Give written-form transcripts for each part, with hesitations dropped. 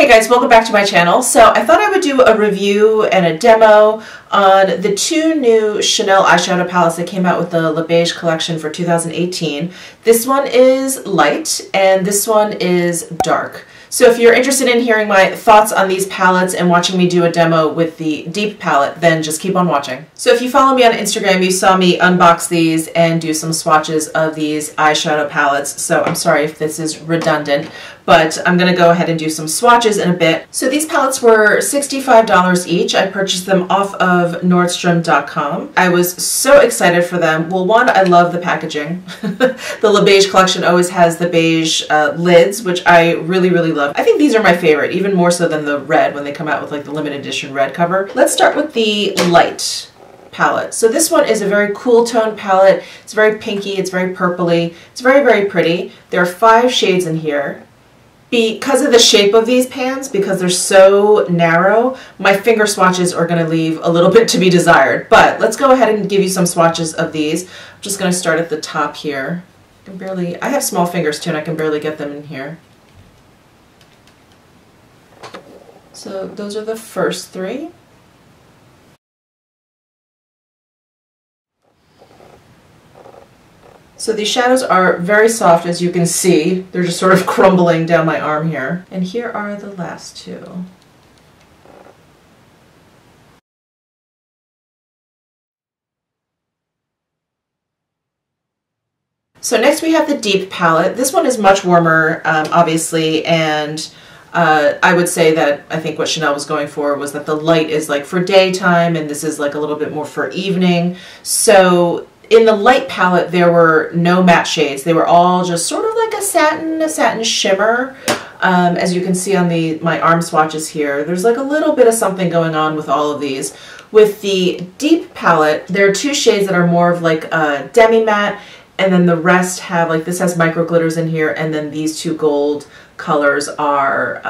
Hey guys, welcome back to my channel. So I thought I would do a review and a demo on the two new Chanel eyeshadow palettes that came out with the Le Beige collection for 2018. This one is light and this one is dark. So if you're interested in hearing my thoughts on these palettes and watching me do a demo with the deep palette, then just keep on watching. So if you follow me on Instagram, you saw me unbox these and do some swatches of these eyeshadow palettes. So I'm sorry if this is redundant, but I'm going to go ahead and do some swatches in a bit. So these palettes were $65 each. I purchased them off of Nordstrom.com. I was so excited for them. Well, one, I love the packaging. The Le Beige collection always has the beige lids, which I really love. I think these are my favorite, even more so than the red when they come out with like the limited edition red cover. Let's start with the light palette. So this one is a very cool tone palette. It's very pinky, it's very purpley, it's very pretty. There are 5 shades in here. Because of the shape of these pans, because they're so narrow, my finger swatches are going to leave a little bit to be desired. But let's go ahead and give you some swatches of these. I'm just going to start at the top here. I have small fingers too and I can barely get them in here. So those are the first 3. So these shadows are very soft, as you can see. They're just sort of crumbling down my arm here. And here are the last 2. So next we have the deep palette. This one is much warmer, obviously, and I would say that I think what Chanel was going for was that the light is like for daytime and this is like a little bit more for evening. So in the light palette there were no matte shades. They were all just sort of like a satin shimmer. As you can see on my arm swatches here, there's like a little bit of something going on with all of these. With the deep palette, there are 2 shades that are more of like a demi-matte, and then the rest have, like, this has micro glitters in here, and then these 2 gold colors are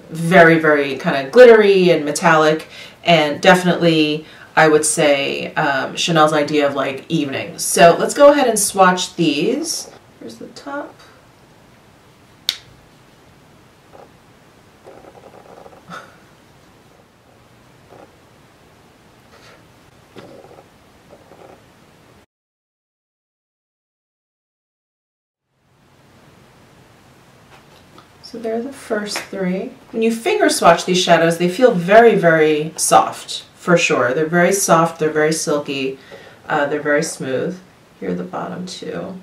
very kind of glittery and metallic, and definitely I would say Chanel's idea of like evening. So let's go ahead and swatch these. Here's the top. So there are the first 3. When you finger swatch these shadows, they feel very soft, for sure. They're very soft, they're very silky, they're very smooth. Here are the bottom 2.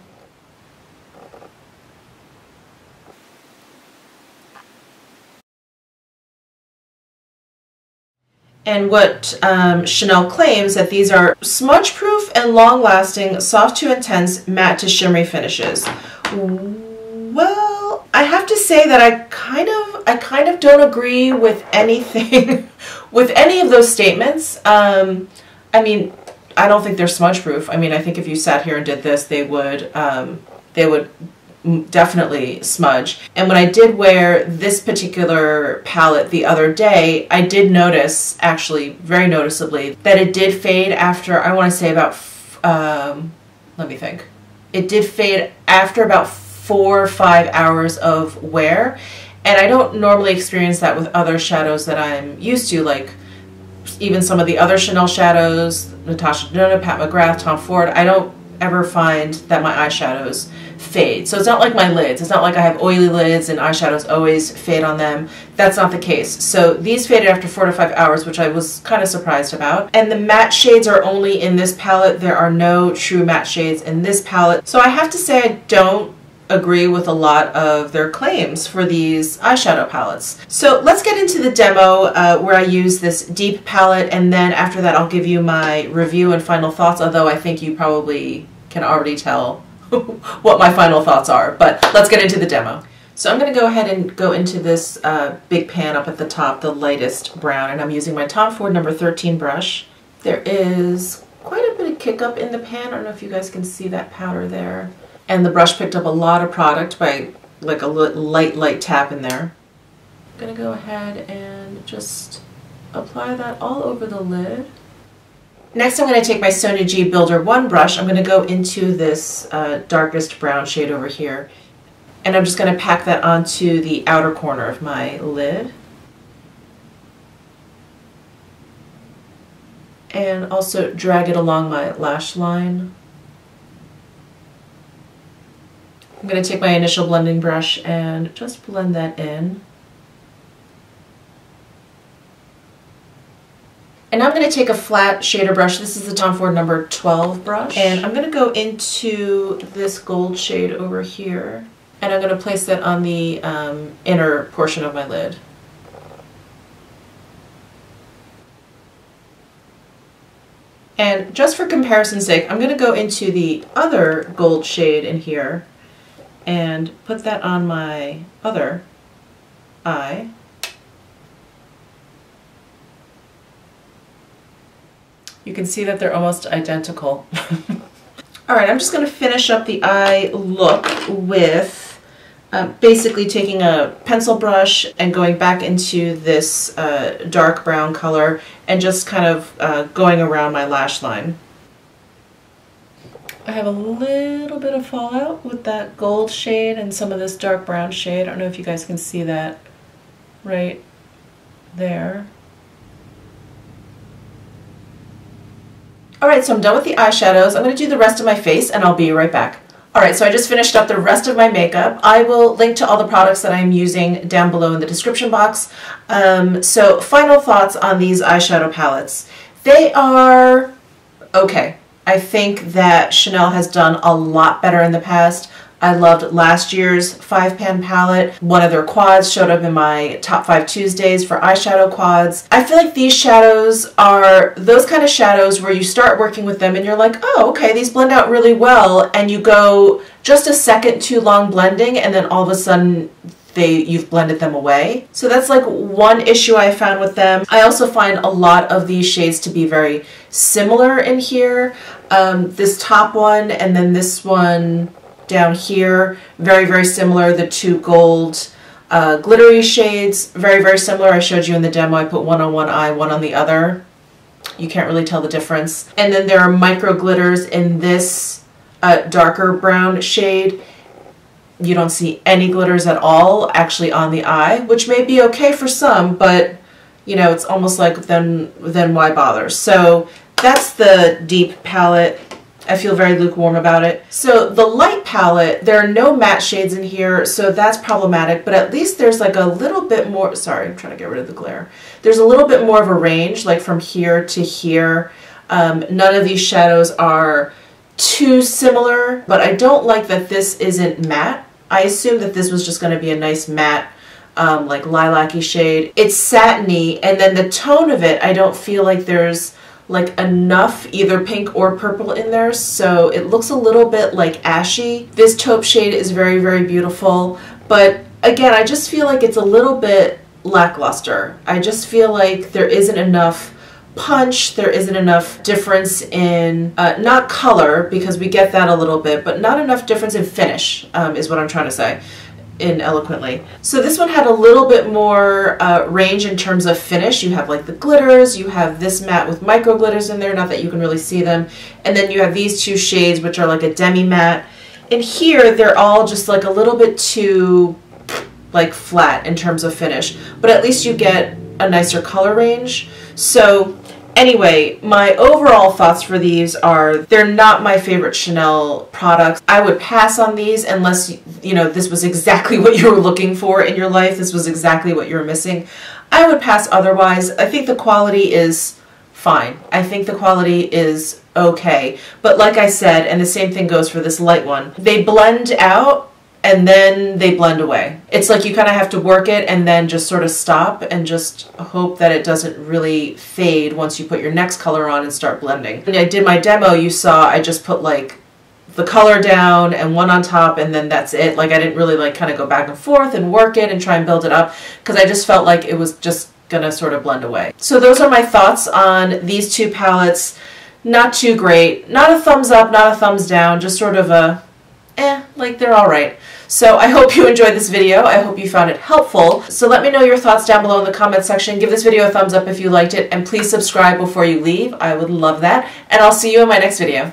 And what Chanel claims that these are smudge proof and long lasting, soft to intense, matte to shimmery finishes. Well, I have to say that I kind of don't agree with anything with any of those statements. I mean, I don't think they're smudge proof. I mean, I think if you sat here and did this, they would definitely smudge. And when I did wear this particular palette the other day, I did notice, actually very noticeably, that it did fade after, I want to say about let me think. It did fade after about 4 or 5 hours of wear, and I don't normally experience that with other shadows that I'm used to, like even some of the other Chanel shadows, Natasha Denona, Pat McGrath, Tom Ford. I don't ever find that my eyeshadows fade. So it's not like my lids. It's not like I have oily lids and eyeshadows always fade on them. That's not the case. So these faded after 4 to 5 hours, which I was kind of surprised about. And the matte shades are only in this palette. There are no true matte shades in this palette. So I have to say I don't agree with a lot of their claims for these eyeshadow palettes. So let's get into the demo where I use this deep palette, and then after that I'll give you my review and final thoughts, although I think you probably can already tell what my final thoughts are. But let's get into the demo. So I'm going to go ahead and go into this big pan up at the top, the lightest brown, and I'm using my Tom Ford number 13 brush. There is quite a bit of kick up in the pan. I don't know if you guys can see that powder there. And the brush picked up a lot of product by like a light tap in there. I'm going to go ahead and just apply that all over the lid. Next I'm going to take my Sonia G Builder 1 brush. I'm going to go into this darkest brown shade over here. And I'm just going to pack that onto the outer corner of my lid. And also drag it along my lash line. I'm going to take my initial blending brush and just blend that in. And I'm going to take a flat shader brush. This is the Tom Ford number 12 brush. And I'm going to go into this gold shade over here. And I'm going to place that on the inner portion of my lid. And just for comparison's sake, I'm going to go into the other gold shade in here and put that on my other eye. You can see that they're almost identical. All right, I'm just going to finish up the eye look with basically taking a pencil brush and going back into this dark brown color and just kind of going around my lash line. I have a little bit of fallout with that gold shade and some of this dark brown shade. I don't know if you guys can see that right there. Alright, so I'm done with the eyeshadows. I'm going to do the rest of my face and I'll be right back. Alright, so I just finished up the rest of my makeup. I will link to all the products that I'm using down below in the description box. So final thoughts on these eyeshadow palettes. They are okay. I think that Chanel has done a lot better in the past. I loved last year's 5-pan palette. One of their quads showed up in my top 5 Tuesdays for eyeshadow quads. I feel like these shadows are those kind of shadows where you start working with them and you're like, oh, okay, these blend out really well, and you go just a second too long blending and then all of a sudden you've blended them away. So that's like one issue I found with them. I also find a lot of these shades to be very similar in here. This top one and then this one down here, very, very similar. The two gold glittery shades, very, very similar. I showed you in the demo. I put one on one eye, one on the other. You can't really tell the difference. And then there are micro glitters in this darker brown shade. You don't see any glitters at all actually on the eye, which may be okay for some, but you know, it's almost like then why bother? So that's the deep palette. I feel very lukewarm about it. So the light palette, there are no matte shades in here, so that's problematic, but at least there's like a little bit more, sorry, I'm trying to get rid of the glare. There's a little bit more of a range, like from here to here. None of these shadows are too similar, but I don't like that this isn't matte. I assumed that this was just going to be a nice matte, like lilac-y shade. It's satiny, and then the tone of it, I don't feel like there's like enough either pink or purple in there, so it looks a little bit like ashy. This taupe shade is very, very beautiful, but again, I just feel like it's a little bit lackluster. I just feel like there isn't enough punch, there isn't enough difference in, not color, because we get that a little bit, but not enough difference in finish, is what I'm trying to say in eloquently. So this one had a little bit more range in terms of finish. You have like the glitters, you have this matte with micro glitters in there, not that you can really see them, and then you have these two shades which are like a demi matte. In here they're all just like a little bit too like flat in terms of finish, but at least you get a nicer color range. So anyway, my overall thoughts for these are they're not my favorite Chanel products. I would pass on these unless, you know, this was exactly what you were looking for in your life. This was exactly what you were missing. I would pass otherwise. I think the quality is fine. I think the quality is okay. But like I said, and the same thing goes for this light one, they blend out and then they blend away. It's like you kind of have to work it and then just sort of stop and just hope that it doesn't really fade once you put your next color on and start blending. When I did my demo, you saw I just put like the color down and one on top and then that's it. Like I didn't really like kind of go back and forth and work it and try and build it up because I just felt like it was just gonna sort of blend away. So those are my thoughts on these two palettes. Not too great. Not a thumbs up, not a thumbs down, just sort of a like they're all right. So I hope you enjoyed this video. I hope you found it helpful. So let me know your thoughts down below in the comments section. Give this video a thumbs up if you liked it, and please subscribe before you leave. I would love that. And I'll see you in my next video.